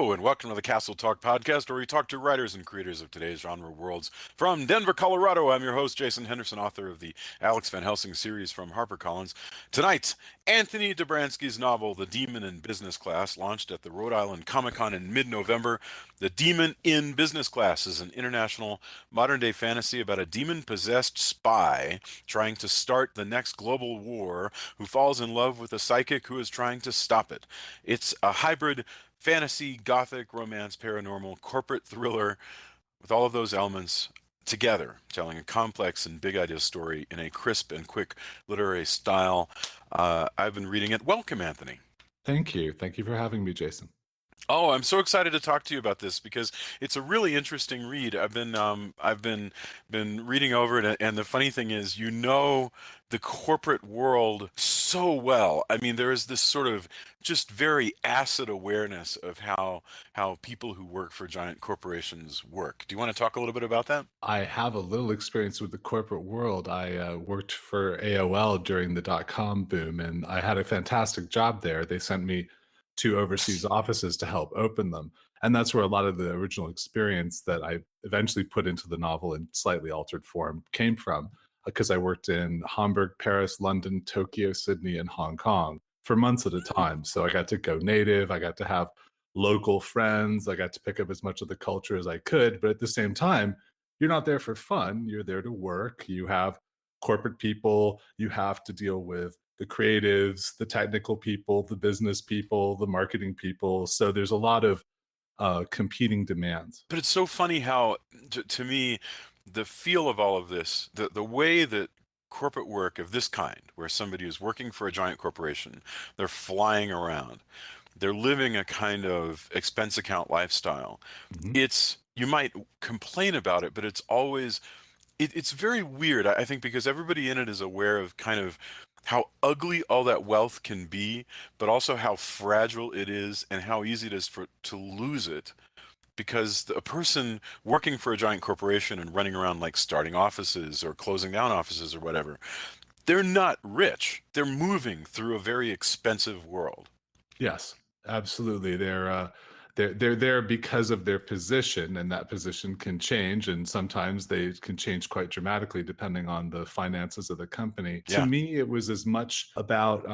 Hello, and welcome to the Castle Talk podcast, where we talk to writers and creators of today's genre worlds. From Denver, Colorado, I'm your host, Jason Henderson, author of the Alex Van Helsing series from HarperCollins. Tonight, Anthony Dobranski's novel, The Demon in Business Class, launched at the Rhode Island Comic Con in mid-November. The Demon in Business Class is an international modern-day fantasy about a demon-possessed spy trying to start the next global war who falls in love with a psychic who is trying to stop it. It's a hybrid fantasy, gothic, romance, paranormal, corporate thriller, with all of those elements together, telling a complex and big idea story in a crisp and quick literary style. I've been reading it. Welcome, Anthony. Thank you. Thank you for having me, Jason. Oh, I'm so excited to talk to you about this because it's a really interesting read. I've been reading over it, and the funny thing is, the corporate world so well. I mean, there is this sort of just very acid awareness of how people who work for giant corporations work. Do you want to talk a little bit about that? I have a little experience with the corporate world. I worked for AOL during the dot-com boom, and I had a fantastic job there. They sent me to overseas offices to help open them. And that's where a lot of the original experience that I eventually put into the novel in slightly altered form came from, because I worked in Hamburg, Paris, London, Tokyo, Sydney, and Hong Kong for months at a time. So I got to go native. I got to have local friends. I got to pick up as much of the culture as I could. But at the same time, you're not there for fun. You're there to work. You have corporate people. You have to deal with the creatives, the technical people, the business people, the marketing people. So there's a lot of competing demands. But it's so funny how, to me, the feel of all of this, the way that corporate work of this kind, where somebody is working for a giant corporation, they're flying around, they're living a kind of expense account lifestyle. Mhm. You might complain about it, but it's very weird, I think, because everybody in it is aware of kind of how ugly all that wealth can be, but also how fragile it is and how easy it is to lose it. Because a person working for a giant corporation and running around like starting offices or closing down offices or whatever, they're not rich. They're moving through a very expensive world. Yes, absolutely. They're there because of their position, and that position can change, and sometimes they can change quite dramatically depending on the finances of the company. To Yeah, me, it was as much about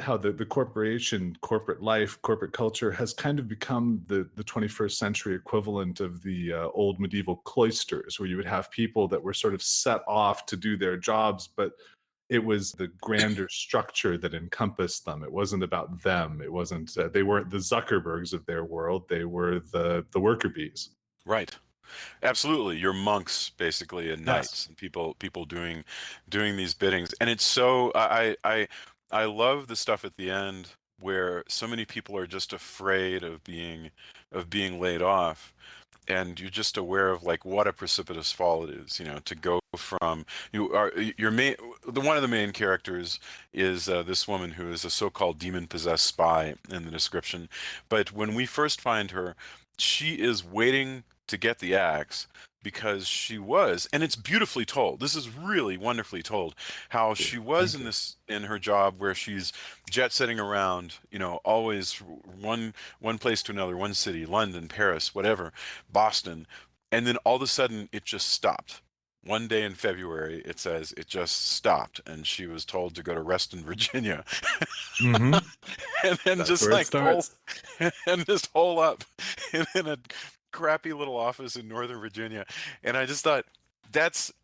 how the corporation, corporate life, corporate culture has kind of become the 21st century equivalent of the old medieval cloisters, where you would have people that were sort of set off to do their jobs, but it was the grander structure that encompassed them. It wasn't about them. It wasn't. They weren't the Zuckerbergs of their world. They were the worker bees. right. Absolutely. You're monks basically and Yes. knights and people doing these biddings. And it's so I love the stuff at the end where so many people are just afraid of being laid off, and you're just aware of like what a precipitous fall it is, to go from you are your main the one of the main characters is this woman who is a so-called demon-possessed spy in the description. But when we first find her, she is waiting to get the axe because and it's beautifully told. This is really wonderfully told how she was Thank you. in her job where she's jet setting around, always one place to another, one city, London, Paris, whatever, Boston, and then all of a sudden it just stopped. One day in February, it says it just stopped, and she was told to go to Reston, Virginia, Hmm. and then That's just where it like hole starts. and just hole up in a crappy little office in Northern Virginia. And I just thought,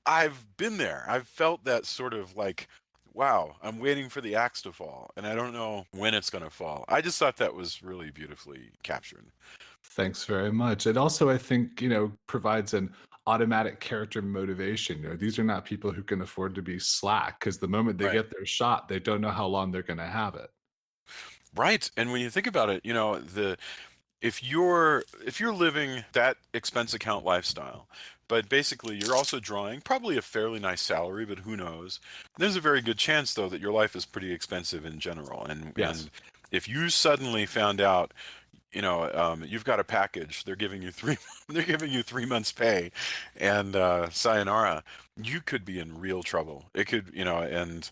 I've been there. I've felt that sort of like, wow, I'm waiting for the axe to fall, and I don't know when it's going to fall. I just thought that was really beautifully captured. Thanks very much. It also, I think, provides an automatic character motivation. These are not people who can afford to be slack, because the moment they Right. get their shot, they don't know how long they're going to have it. Right. And when you think about it, the if you're living that expense account lifestyle, but basically you're also drawing probably a fairly nice salary, but who knows? There's a very good chance though that your life is pretty expensive in general. And Yes. if you suddenly found out, you've got a package, they're giving you three they're giving you 3 months pay, and sayonara, you could be in real trouble. It could, and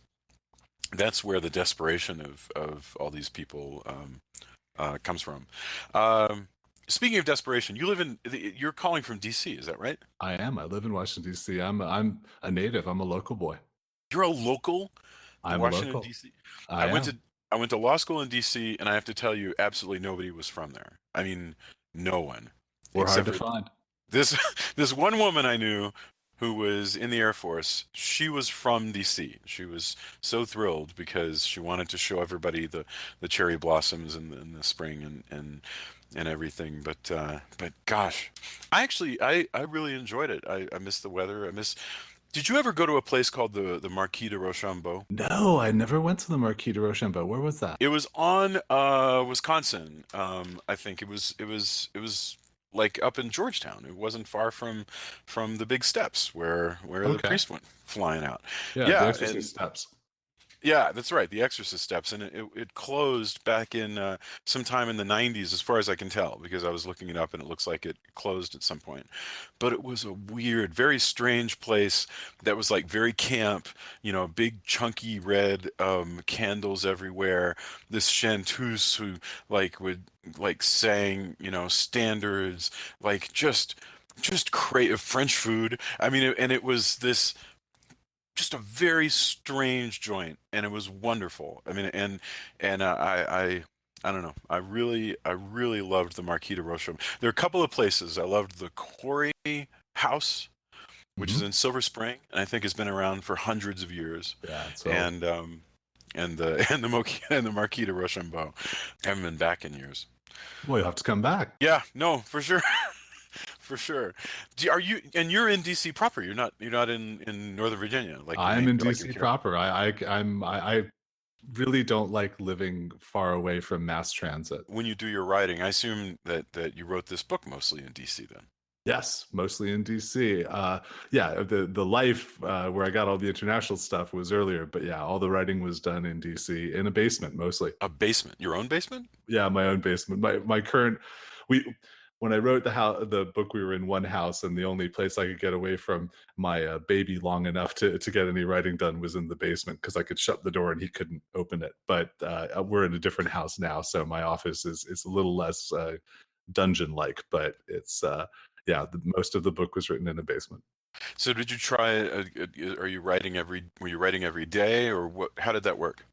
that's where the desperation of all these people comes from. Um, Speaking of desperation, you're calling from DC, is that right? I am. I live in Washington D.C. I'm a native. I'm a local boy. You're a local to I'm a Washington local. DC. I I went am. to I went to law school in DC, and I have to tell you, absolutely nobody was from there. I mean, no one, We're hard except to for find. this this one woman I knew who was in the Air Force. She was from DC. She was so thrilled because she wanted to show everybody the cherry blossoms in the spring and everything. But gosh, I really enjoyed it. I miss the weather. I miss. Did you ever go to a place called the Marquis de Rochambeau? No, I never went to the Marquis de Rochambeau. Where was that? It was on Wisconsin. I think it was like up in Georgetown. It wasn't far from the big steps where the Okay. priest went flying out. Yeah, the Yeah, Exorcist and steps. yeah, that's right. The Exorcist steps, and it closed back in sometime in the 90s, as far as I can tell, because I was looking it up, and it looks like it closed at some point. But it was a weird, very strange place that was like very camp, big chunky red candles everywhere. This chanteuse who would sang, standards, like just creative French food. I mean, and it was this just a very strange joint, and it was wonderful. I mean, and I don't know. I really loved the Marquis de Rocham. There are a couple of places I loved. The Quarry House, which is Hmm. in Silver Spring, and I think has been around for hundreds of years. Yeah, it's old. And the and the Marquis de Rochambeau. I haven't been back in years. Well, you'll have to come back. Yeah, no, for sure. For sure. Are you and you're in DC proper? You're not in Northern Virginia, like your I'm main in like your DC character. proper. I really don't like living far away from mass transit. When you do your writing, I assume that you wrote this book mostly in DC then. Yes, mostly in DC. Yeah, the life where I got all the international stuff was earlier, but yeah, all the writing was done in DC in a basement mostly. A basement, your own basement? Yeah, my own basement. My current we when I wrote the book, we were in one house, and the only place I could get away from my baby long enough to get any writing done was in the basement because I could shut the door and he couldn't open it. But we're in a different house now, so my office is a little less dungeon like, but it's yeah, most of the book was written in a basement. So did you try? Are you writing every? Were you writing every day, or what? How did that work?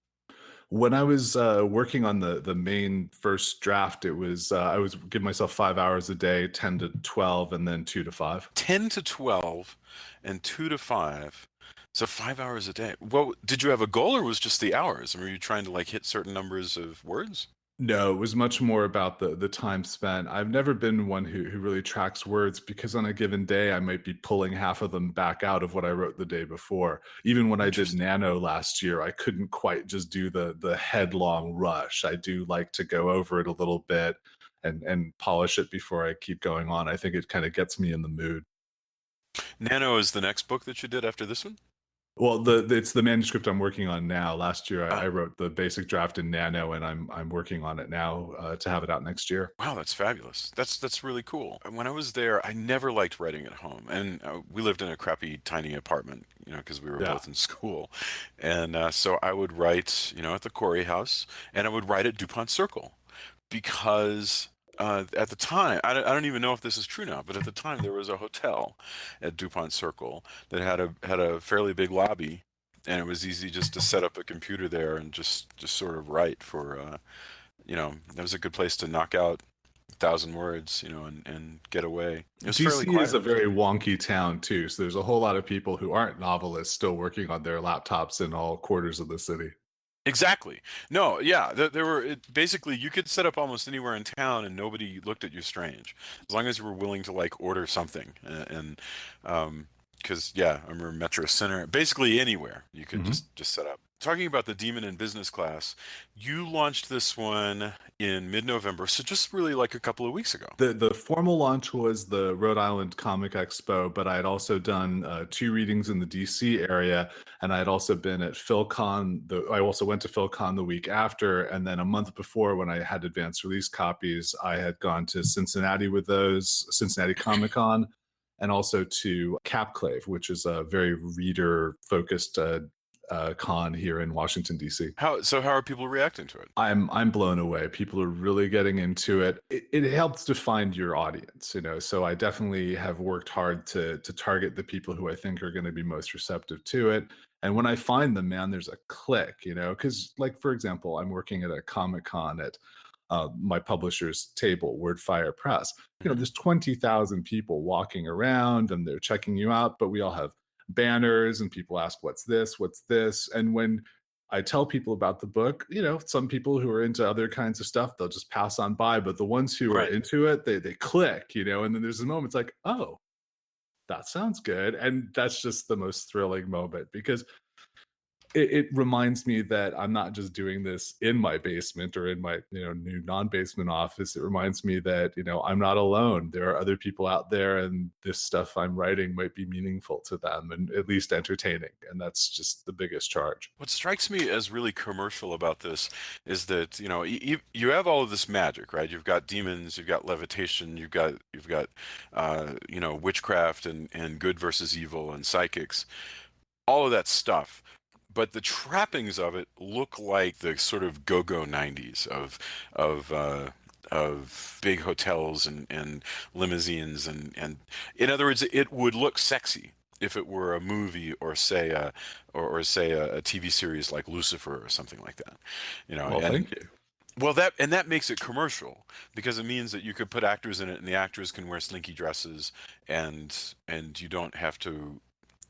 When I was working on the main first draft, it was I was give myself 5 hours a day, 10 to 12, and then 2 to 5. 10 to 12, and 2 to 5. So 5 hours a day. Well, did you have a goal, or was just the hours? Were you trying to hit certain numbers of words? No, it was much more about the time spent. I've never been one who really tracks words because on a given day I might be pulling half of them back out of what I wrote the day before. Even when I did Interesting. Nano last year, I couldn't quite just do the headlong rush. I do like to go over it a little bit and polish it before I keep going on. I think it kind of gets me in the mood. Nano is the next book that you did after this one? Well, it's the manuscript I'm working on now. Last year, I Ah, wrote the basic draft in Nano, and I'm working on it now to have it out next year. wow, that's fabulous. That's really cool. When I was there, I never liked writing at home, and we lived in a crappy, tiny apartment, because we were Yeah. both in school, and so I would write, at the Corey House, and I would write at DuPont Circle because at the time, I don't even know if this is true now, but at the time there was a hotel at DuPont Circle that had a fairly big lobby, and it was easy just to set up a computer there and just sort of write for that was a good place to knock out 1,000 words, and get away. It was fairly DC is quiet. a very wonky town too, so there's a whole lot of people who aren't novelists still working on their laptops in all quarters of the city. Exactly. No, yeah, there were basically you could set up almost anywhere in town and nobody looked at you strange, as long as you were willing to order something. And because yeah, I remember Metro Center, basically anywhere you could Mhm. just set up. Talking about the Demon in Business Class, you launched this one in mid-November, so just really like a couple of weeks ago. The formal launch was the Rhode Island Comic Expo, but I had also done 2 readings in the DC area, and I had also been at PhilCon. I also went to PhilCon the week after, and then a month before, when I had advanced release copies, I had gone to Cincinnati with those, Cincinnati Comic Con, and also to Capclave, which is a very reader focused con here in Washington, D.C. How are people reacting to it? I'm blown away. People are really getting into it. It helps to find your audience, you know. So I definitely have worked hard to target the people who I think are going to be most receptive to it. And when I find them, man, there's a click, you know, because like for example, I'm working at a Comic Con at my publisher's table, Wordfire Press. You know, Mhm. there's 20,000 people walking around and they're checking you out, but we all have banners and people ask, what's this? What's this? And when I tell people about the book, you know, some people who are into other kinds of stuff, they'll just pass on by. But the ones who are Right. into it, they click, you know, and then there's a moment it's like, oh, that sounds good. And that's just the most thrilling moment because it reminds me that I'm not just doing this in my basement or in my, you know, new non-basement office. It reminds me that, you know, I'm not alone. There are other people out there and this stuff I'm writing might be meaningful to them and at least entertaining. And that's just the biggest charge. What strikes me as really commercial about this is that, you know, you have all of this magic, right? You've got demons, you've got levitation, you've got you know, witchcraft and good versus evil and psychics, all of that stuff. But the trappings of it look like the sort of go-go 90s of big hotels and limousines and in other words, it would look sexy if it were a movie or say or say a TV series like Lucifer or something like that, you know. Well, And thank you. well, that makes it commercial because it means that you could put actors in it and the actors can wear slinky dresses and you don't have to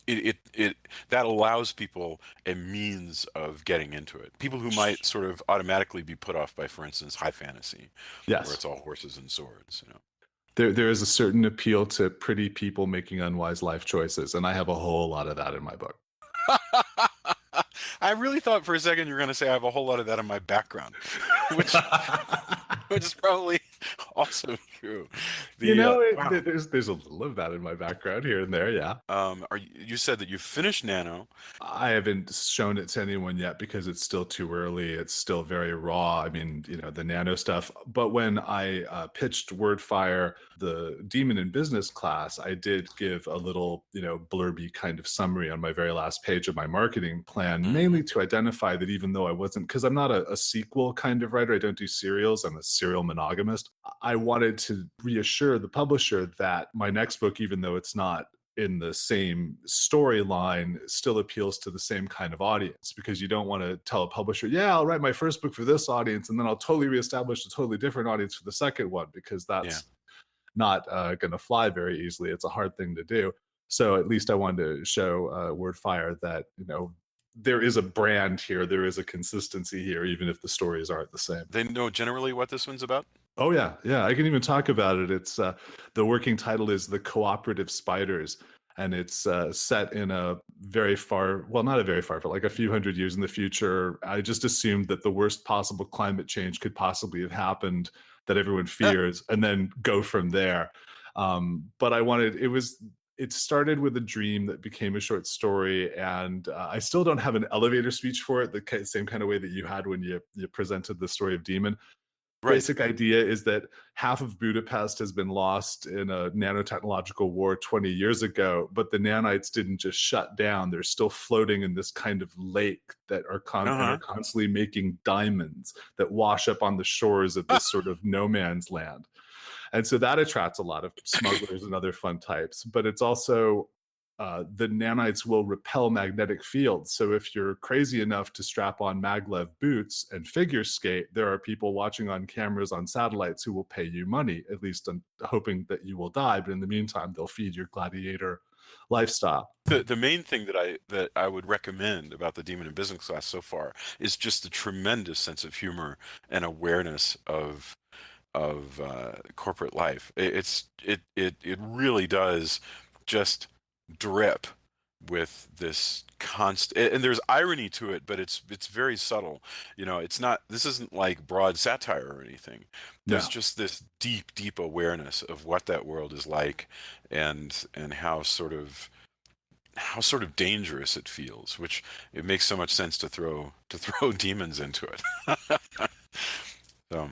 it that allows people a means of getting into it. People who might sort of automatically be put off by, for instance, high fantasy, where Yes. it's all horses and swords, you know. There is a certain appeal to pretty people making unwise life choices. And I have a whole lot of that in my book. I really thought for a second you were going to say I have a whole lot of that in my background, which which is probably also true. You The know, wow. there's a little of that in my background here and there. Yeah. You said that you finished Nano. I haven't shown it to anyone yet because it's still too early. It's still very raw. I mean, you know, the nano stuff. But when I pitched Wordfire, the Demon in Business class, I did give a little, you know, blurby kind of summary on my very last page of my marketing plan, Mm, mainly to identify that even though I wasn't, because I'm not a sequel kind of writer, I don't do serials, I'm a serial monogamist. I wanted to reassure the publisher that my next book, even though it's not in the same storyline, still appeals to the same kind of audience, because you don't want to tell a publisher, yeah, I'll write my first book for this audience and then I'll totally reestablish a totally different audience for the second one, because yeah. that's not going to fly very easily. It's a hard thing to do. So at least I wanted to show Wordfire that, you know, there is a brand here, there is a consistency here, even if the stories aren't the same. They know generally what this one's about. Oh yeah, yeah. I can even talk about it. It's the working title is "The Cooperative Spiders," and it's set in a very far, well, not a very far, but like a few hundred years in the future. I just assumed that the worst possible climate change could possibly have happened that everyone Ah, fears, and then go from there. But I wanted it started with a dream that became a short story, and I still don't have an elevator speech for it, the same kind of way that you had when you presented the story of Demon. right. Basic idea is that half of Budapest has been lost in a nanotechnological war 20 years ago, but the nanites didn't just shut down. They're still floating in this kind of lake that are Uh-huh. constantly making diamonds that wash up on the shores of this sort of no man's land. And so that attracts a lot of smugglers and other fun types. But it's also the nanites will repel magnetic fields. So if you're crazy enough to strap on maglev boots and figure skate, there are people watching on cameras on satellites who will pay you money, at least hoping that you will die. But in the meantime, they'll feed your gladiator lifestyle. The main thing that I would recommend about the Demon in Business class so far is just the tremendous sense of humor and awareness of corporate life. It really does just drip with this constant, and there's irony to it, but it's very subtle. You know, it's not, this isn't like broad satire or anything. There's No. just this deep awareness of what that world is like and how sort of dangerous it feels, which it makes so much sense to throw demons into it. So,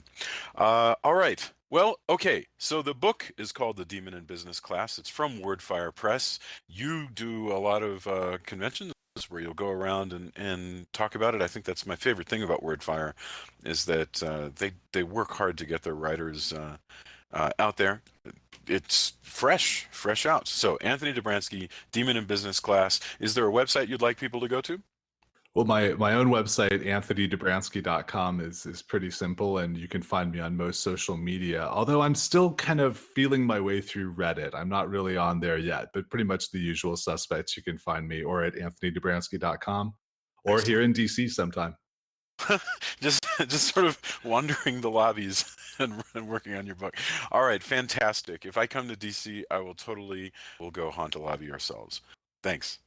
all right. Well, okay. So the book is called The Demon in Business Class. It's from Wordfire Press. You do a lot of conventions. where you'll go around and talk about it. I think that's my favorite thing about WordFire, is that they work hard to get their writers out there. It's fresh out. So Anthony Dobranski, Demon in Business Class. Is there a website you'd like people to go to? Well, my own website, anthonydobranski.com, is pretty simple, and you can find me on most social media. Although I'm still kind of feeling my way through Reddit. I'm not really on there yet, but pretty much the usual suspects you can find me, or at anthonydobranski.com, or here Excellent. in DC sometime. Just sort of wandering the lobbies and working on your book. All right, fantastic. If I come to DC, I will totally will go haunt a lobby ourselves. Thanks.